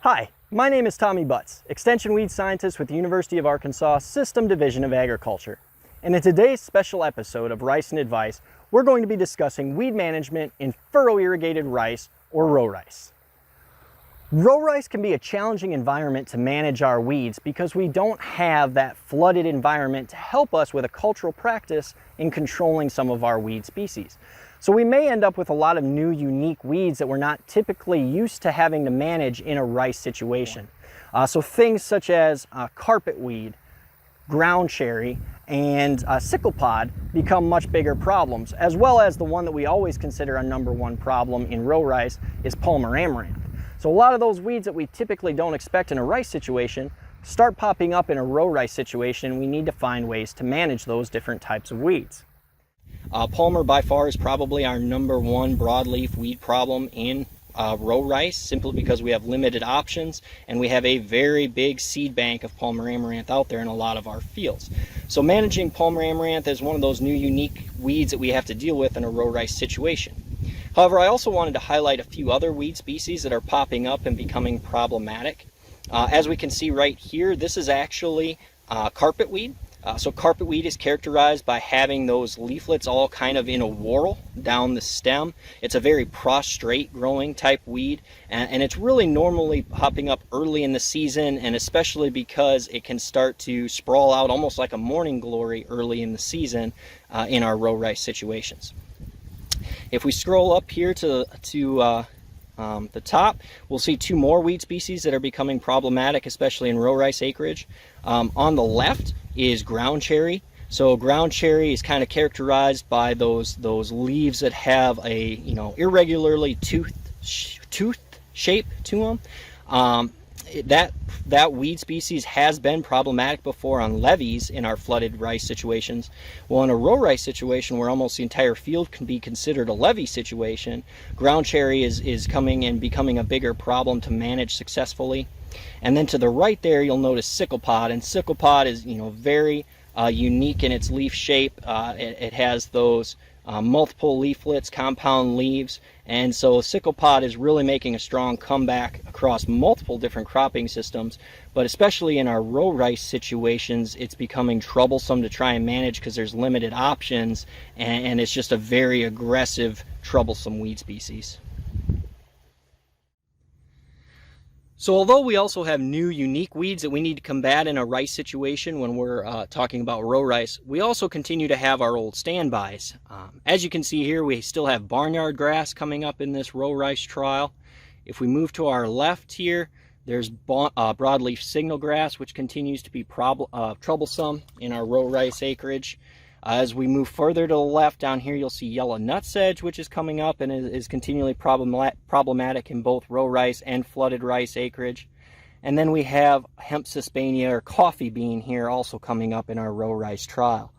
Hi, my name is Tommy Butts, Extension Weed Scientist with the University of Arkansas System Division of Agriculture. And in today's special episode of Rice and Advice, we're going to be discussing weed management in furrow-irrigated rice, or row rice. Row rice can be a challenging environment to manage our weeds because we don't have that flooded environment to help us with a cultural practice in controlling some of our weed species. So we may end up with a lot of new unique weeds that we're not typically used to having to manage in a rice situation. So things such as carpet weed, ground cherry, and sickle pod become much bigger problems, as well as the one that we always consider a #1 problem in row rice is Palmer amaranth. So a lot of those weeds that we typically don't expect in a rice situation start popping up in a row rice situation, and we need to find ways to manage those different types of weeds. Palmer by far is probably our #1 broadleaf weed problem in row rice, simply because we have limited options and we have a very big seed bank of Palmer amaranth out there in a lot of our fields. So managing Palmer amaranth is one of those new unique weeds that we have to deal with in a row rice situation. However, I also wanted to highlight a few other weed species that are popping up and becoming problematic. As we can see right here, this is actually carpet weed. So carpet weed is characterized by having those leaflets all kind of in a whorl down the stem. It's a very prostrate growing type weed, and it's really normally popping up early in the season, and especially because it can start to sprawl out almost like a morning glory early in the season in our row rice situations. If we scroll up here to the top, we'll see two more weed species that are becoming problematic, especially in row rice acreage. On the left is ground cherry. So ground cherry is kind of characterized by those leaves that have a irregularly tooth shape to them. That weed species has been problematic before on levees in our flooded rice situations. Well, in a row rice situation where almost the entire field can be considered a levee situation, ground cherry is coming and becoming a bigger problem to manage successfully. And then to the right there, you'll notice sickle pod, and sickle pod is very unique in its leaf shape. It has those multiple leaflets, compound leaves, and so sickle pod is really making a strong comeback across multiple different cropping systems, but especially in our row rice situations, it's becoming troublesome to try and manage because there's limited options, and it's just a very aggressive, troublesome weed species. So although we also have new unique weeds that we need to combat in a rice situation when we're talking about row rice, we also continue to have our old standbys. As you can see here, we still have barnyard grass coming up in this row rice trial. If we move to our left here, there's broadleaf signal grass, which continues to be troublesome in our row rice acreage. As we move further to the left down here, you'll see yellow nutsedge, which is coming up and is continually problematic in both row rice and flooded rice acreage. And then we have hemp suspania, or coffee bean, here also coming up in our row rice trial.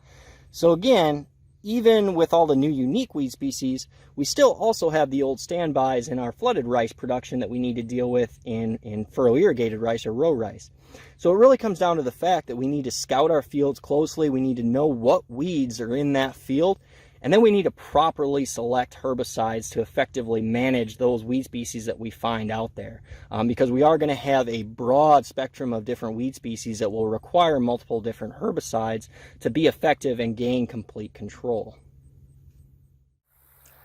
So again, even with all the new unique weed species, we still also have the old standbys in our flooded rice production that we need to deal with in furrow-irrigated rice or row rice. So it really comes down to the fact that we need to scout our fields closely, we need to know what weeds are in that field, and then we need to properly select herbicides to effectively manage those weed species that we find out there. Because we are going to have a broad spectrum of different weed species that will require multiple different herbicides to be effective and gain complete control.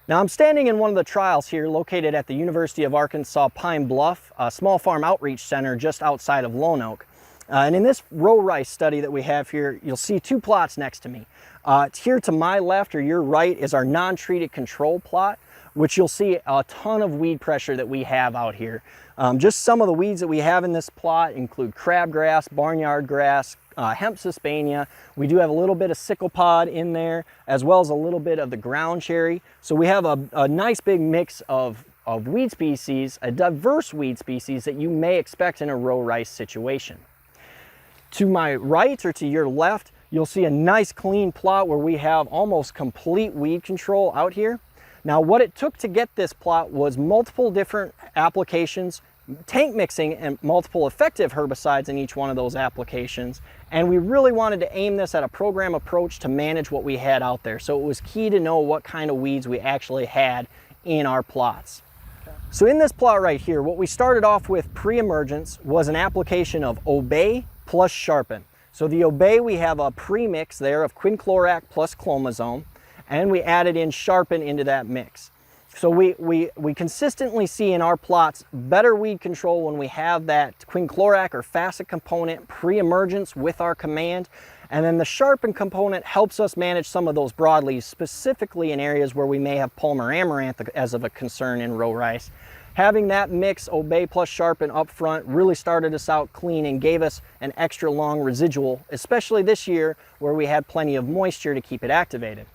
Now I'm standing in one of the trials here located at the University of Arkansas Pine Bluff, a small farm outreach center just outside of Lone Oak. And in this row rice study that we have here, you'll see two plots next to me. Here to my left or your right is our non-treated control plot, which you'll see a ton of weed pressure that we have out here. Just some of the weeds that we have in this plot include crabgrass, barnyard grass, hemp suspania. We do have a little bit of sickle pod in there, as well as a little bit of the ground cherry. So we have a nice big mix of weed species, a diverse weed species that you may expect in a row rice situation. To my right or to your left, you'll see a nice clean plot where we have almost complete weed control out here. Now what it took to get this plot was multiple different applications, tank mixing, and multiple effective herbicides in each one of those applications. And we really wanted to aim this at a program approach to manage what we had out there. So it was key to know what kind of weeds we actually had in our plots. So in this plot right here, what we started off with pre-emergence was an application of Obey plus Sharpen. So the Obey, we have a pre-mix there of quinclorac plus clomazone, and we added in Sharpen into that mix. So we consistently see in our plots better weed control when we have that quinclorac or facet component pre-emergence with our command. And then the Sharpen component helps us manage some of those broadleaves, specifically in areas where we may have Palmer amaranth as of a concern in row rice. Having that mix, Obey plus Sharpen up front, really started us out clean and gave us an extra long residual, especially this year where we had plenty of moisture to keep it activated.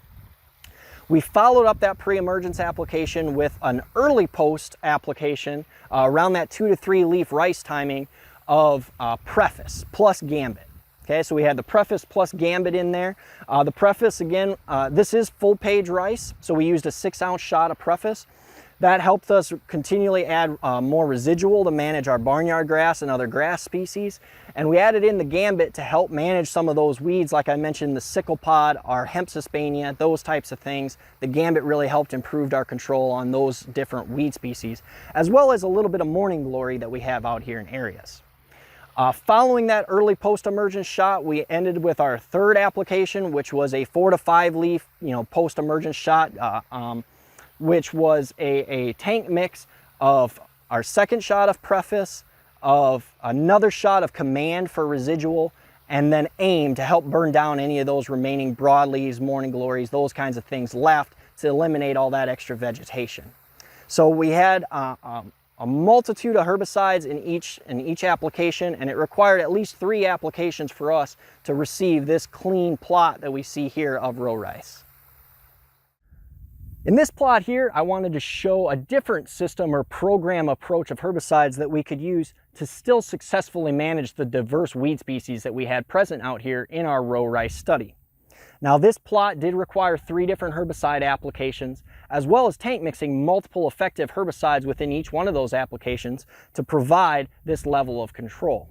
We followed up that pre-emergence application with an early post application around that 2 to 3 leaf rice timing of Preface plus Gambit. Okay, so we had the Preface plus Gambit in there. The Preface, again, this is full page rice, so we used a 6-ounce shot of Preface. That helped us continually add more residual to manage our barnyard grass and other grass species. And we added in the Gambit to help manage some of those weeds, like I mentioned, the sickle pod, our hemp suspania, those types of things. The Gambit really helped improve our control on those different weed species, as well as a little bit of morning glory that we have out here in areas. Following that early post-emergence shot, we ended with our third application, which was a 4 to 5 leaf, post-emergence shot, which was a tank mix of our second shot of Preface, of another shot of Command for residual, and then Aim to help burn down any of those remaining broadleaves, morning glories, those kinds of things left to eliminate all that extra vegetation. So we had a multitude of herbicides in each application, and it required at least 3 applications for us to receive this clean plot that we see here of row rice. In this plot here, I wanted to show a different system or program approach of herbicides that we could use to still successfully manage the diverse weed species that we had present out here in our row rice study. Now, this plot did require 3 different herbicide applications, as well as tank mixing multiple effective herbicides within each one of those applications to provide this level of control.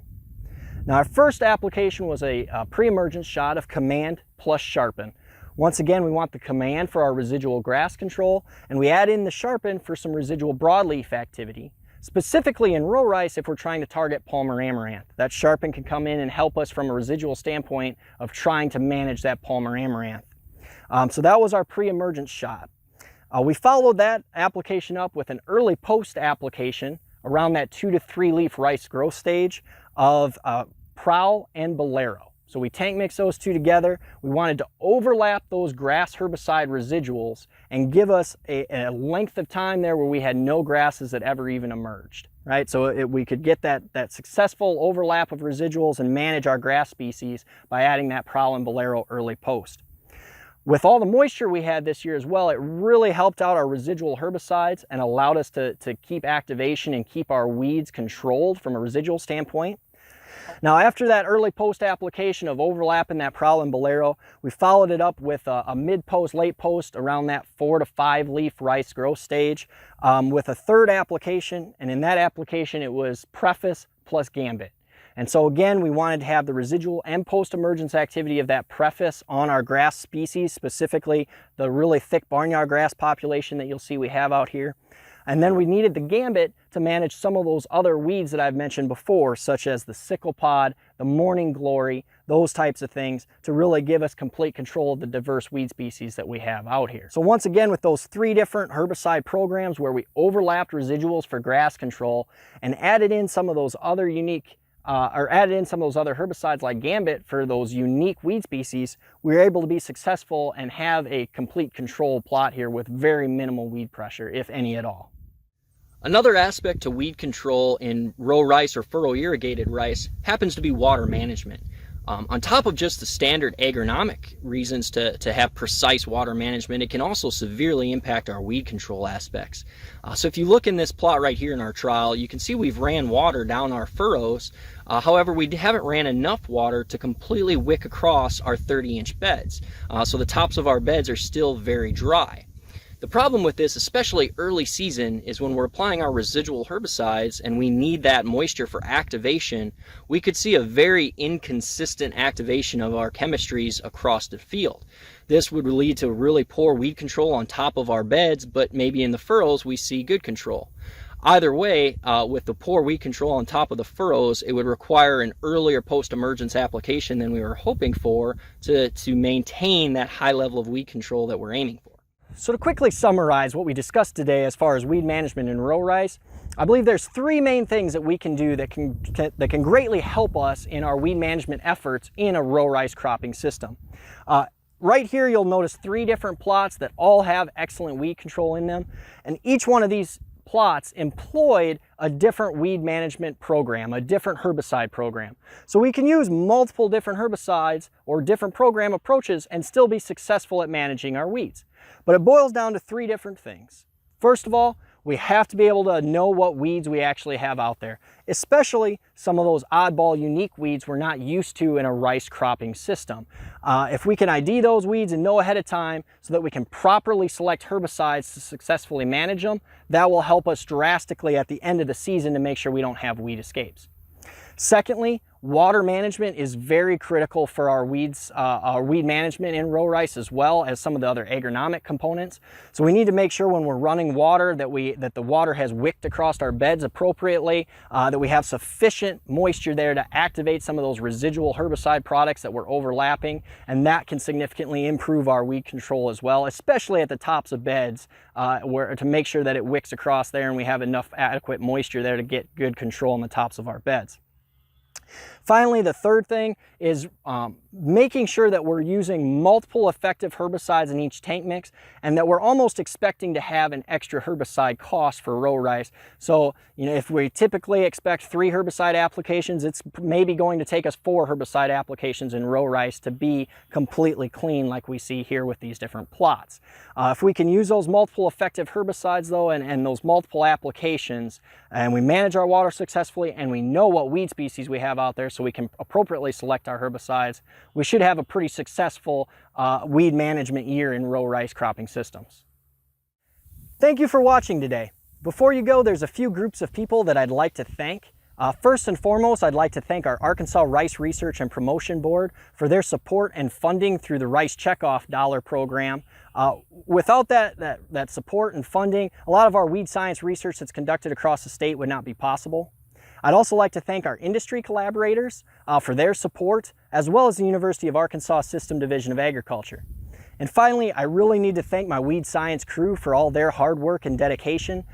Now, our first application was a pre-emergence shot of Command plus Sharpen. Once again, we want the Command for our residual grass control, and we add in the Sharpen for some residual broadleaf activity. Specifically in row rice, if we're trying to target Palmer amaranth, that Sharpen can come in and help us from a residual standpoint of trying to manage that Palmer amaranth. So that was our pre-emergence shot. We followed that application up with an early post application around that 2 to 3 leaf rice growth stage of Prowl and Bolero. So we tank mix those 2 together. We wanted to overlap those grass herbicide residuals and give us a length of time there where we had no grasses that ever even emerged, right? So we could get that successful overlap of residuals and manage our grass species by adding that Prowl and Bolero early post. With all the moisture we had this year as well, it really helped out our residual herbicides and allowed us to keep activation and keep our weeds controlled from a residual standpoint. Now, after that early post application of overlapping that Prowl and Bolero, we followed it up with a mid post, late post around that 4 to 5 leaf rice growth stage with a third application. And in that application, it was Preface plus Gambit. And so again, we wanted to have the residual and post-emergence activity of that Preface on our grass species, specifically the really thick barnyard grass population that you'll see we have out here. And then we needed the Gambit to manage some of those other weeds that I've mentioned before, such as the sickle pod, the morning glory, those types of things, to really give us complete control of the diverse weed species that we have out here. So once again, with those 3 different herbicide programs where we overlapped residuals for grass control and added in some of those other unique added in some of those other herbicides like Gambit for those unique weed species, we were able to be successful and have a complete control plot here with very minimal weed pressure, if any at all. Another aspect to weed control in row rice or furrow-irrigated rice happens to be water management. On top of just the standard agronomic reasons to have precise water management, it can also severely impact our weed control aspects. So if you look in this plot right here in our trial, you can see we've ran water down our furrows. However, we haven't ran enough water to completely wick across our 30-inch beds. So the tops of our beds are still very dry. The problem with this, especially early season, is when we're applying our residual herbicides and we need that moisture for activation, we could see a very inconsistent activation of our chemistries across the field. This would lead to really poor weed control on top of our beds, but maybe in the furrows we see good control. Either way, with the poor weed control on top of the furrows, it would require an earlier post-emergence application than we were hoping for to maintain that high level of weed control that we're aiming for. So to quickly summarize what we discussed today as far as weed management in row rice, I believe there's three main things that we can do that can greatly help us in our weed management efforts in a row rice cropping system. Right here you'll notice three different plots that all have excellent weed control in them, and each one of these plots employed a different weed management program, a different herbicide program. So we can use multiple different herbicides or different program approaches and still be successful at managing our weeds. But it boils down to three different things. First of all, we have to be able to know what weeds we actually have out there, especially some of those oddball unique weeds we're not used to in a rice cropping system. If we can ID those weeds and know ahead of time so that we can properly select herbicides to successfully manage them, that will help us drastically at the end of the season to make sure we don't have weed escapes. Secondly, water management is very critical for our weed management in row rice, as well as some of the other agronomic components. So we need to make sure when we're running water that the water has wicked across our beds appropriately, that we have sufficient moisture there to activate some of those residual herbicide products that we're overlapping, and that can significantly improve our weed control as well, especially at the tops of beds, to make sure that it wicks across there and we have enough adequate moisture there to get good control on the tops of our beds. Finally, the third thing is making sure that we're using multiple effective herbicides in each tank mix, and that we're almost expecting to have an extra herbicide cost for row rice. So, if we typically expect 3 herbicide applications, it's maybe going to take us 4 herbicide applications in row rice to be completely clean, like we see here with these different plots. If we can use those multiple effective herbicides though, and those multiple applications, and we manage our water successfully, and we know what weed species we have out there so we can appropriately select our herbicides, we should have a pretty successful weed management year in row rice cropping systems. Thank you for watching today. Before you go, there's a few groups of people that I'd like to thank. First and foremost, I'd like to thank our Arkansas Rice Research and Promotion Board for their support and funding through the Rice Checkoff Dollar Program. Without that support and funding, a lot of our weed science research that's conducted across the state would not be possible. I'd also like to thank our industry collaborators for their support, as well as the University of Arkansas System Division of Agriculture. And finally, I really need to thank my weed science crew for all their hard work and dedication.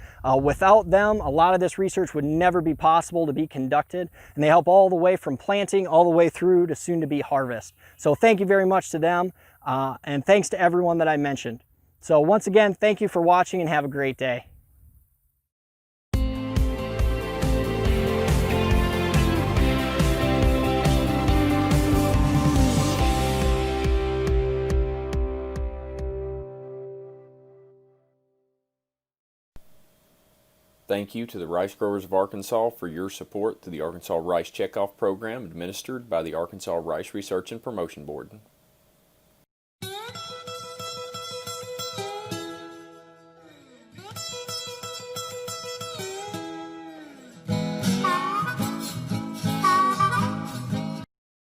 Without them, a lot of this research would never be possible to be conducted, and they help all the way from planting all the way through to soon-to-be harvest. So thank you very much to them, and thanks to everyone that I mentioned. So once again, thank you for watching and have a great day. Thank you to the rice growers of Arkansas for your support through the Arkansas Rice Checkoff Program administered by the Arkansas Rice Research and Promotion Board.